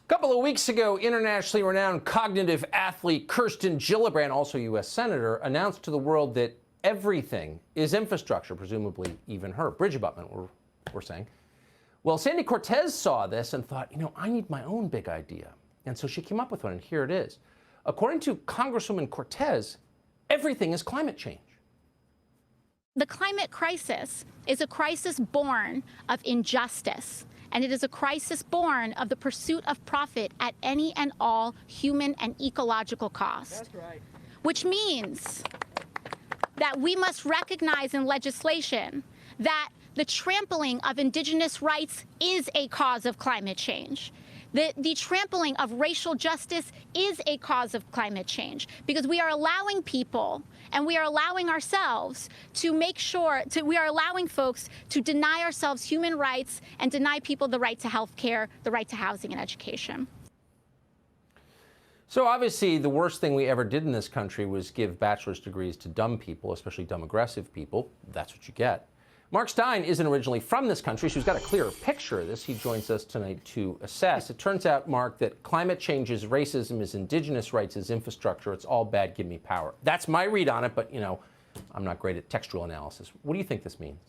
A couple of weeks ago, internationally renowned cognitive athlete Kirsten Gillibrand, also U.S. Senator, announced to the world that everything is infrastructure, presumably even her. bridge abutment, we're saying. Well, Sandy Cortez saw this and thought, I need my own big idea. And so she came up with one, and here it is. According to Congresswoman Cortez, everything is climate change. The climate crisis is a crisis born of injustice, and it is a crisis born of the pursuit of profit at any and all human and ecological cost. That's right. Which means that we must recognize in legislation that the trampling of indigenous rights is a cause of climate change. The trampling of racial justice is a cause of climate change, because we are allowing people and we are allowing ourselves to make sure, we are allowing folks to deny ourselves human rights and deny people the right to health care, the right to housing and education. So obviously the worst thing we ever did in this country was give bachelor's degrees to dumb people, especially dumb aggressive people. That's what you get. Mark Stein isn't originally from this country, so he's got a clearer picture of this. He joins us tonight to assess. It turns out, Mark, that climate change is racism, is indigenous rights, is infrastructure. It's all bad, give me power. That's my read on it, but, I'm not great at textual analysis. What do you think this means?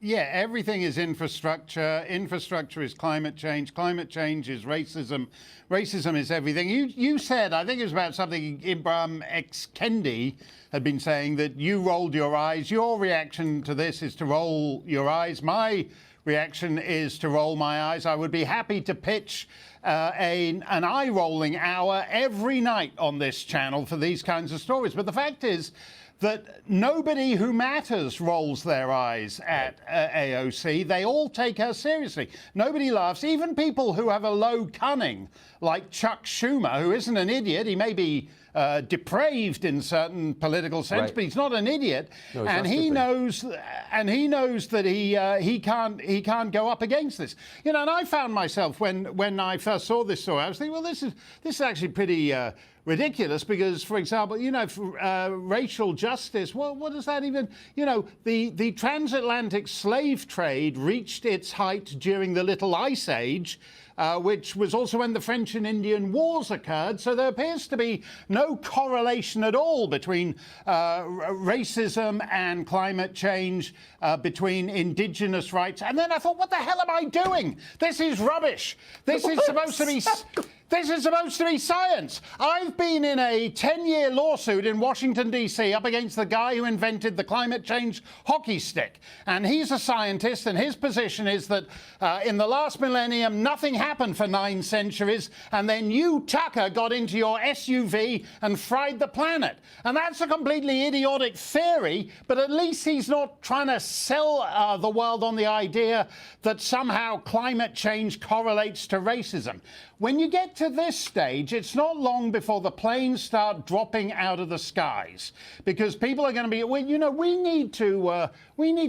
Yeah, everything is infrastructure. Infrastructure is climate change. Climate change is racism. Racism is everything. You said, I think it was about something Ibram X. Kendi had been saying, that you rolled your eyes. Your reaction to this is to roll your eyes. My reaction is to roll my eyes. I would be happy to pitch an eye-rolling hour every night on this channel for these kinds of stories. But the fact is that nobody who matters rolls their eyes at AOC. They all take her seriously. Nobody laughs. Even people who have a low cunning, like Chuck Schumer, who isn't an idiot. He may be depraved in certain political sense, right, but he's not an idiot. No, and he knows that he can't go up against this. And I found myself when I first saw this story, I was thinking, well, this is actually pretty ridiculous, because, for example, racial justice, well, what does that even, the transatlantic slave trade reached its height during the Little Ice Age, which was also when the French and Indian Wars occurred. So there appears to be no correlation at all between racism and climate change, between indigenous rights. And then I thought, what the hell am I doing? This is rubbish. This is supposed to be... This is supposed to be science. I've been in a 10-year lawsuit in Washington, D.C. up against the guy who invented the climate change hockey stick. And he's a scientist, and his position is that in the last millennium, nothing happened for 9 centuries, and then you, Tucker, got into your SUV and fried the planet. And that's a completely idiotic theory, but at least he's not trying to sell the world on the idea that somehow climate change correlates to racism. When you get to this stage, it's not long before the planes start dropping out of the skies, because people are going to be, we need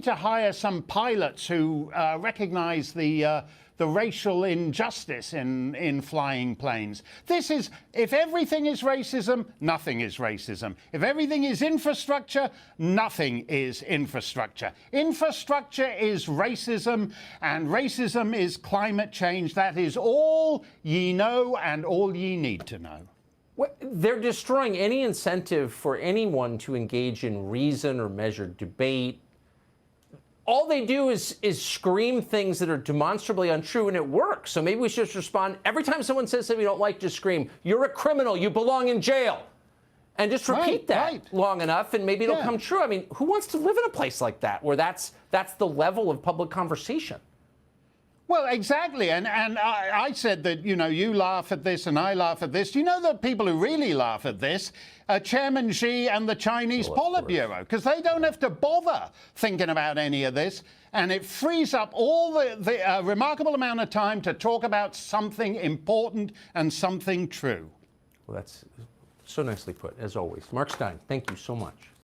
to hire some pilots who recognize the racial injustice in flying planes. This is, if everything is racism, nothing is racism. If everything is infrastructure, nothing is infrastructure. Infrastructure is racism, and racism is climate change. That is all ye know and all ye need to know. They're destroying any incentive for anyone to engage in reason or measured debate. All they do is scream things that are demonstrably untrue, and it works. So maybe we should just respond. Every time someone says something we don't like, just scream, "You're a criminal, you belong in jail." And just repeat that long enough, and maybe it'll come true. I mean, who wants to live in a place like that, where that's the level of public conversation? Well, exactly. And I said that, you laugh at this and I laugh at this. Do you know the people who really laugh at this? Chairman Xi and the Chinese Politburo, because they don't have to bother thinking about any of this. And it frees up all the remarkable amount of time to talk about something important and something true. Well, that's so nicely put, as always. Mark Stein, thank you so much.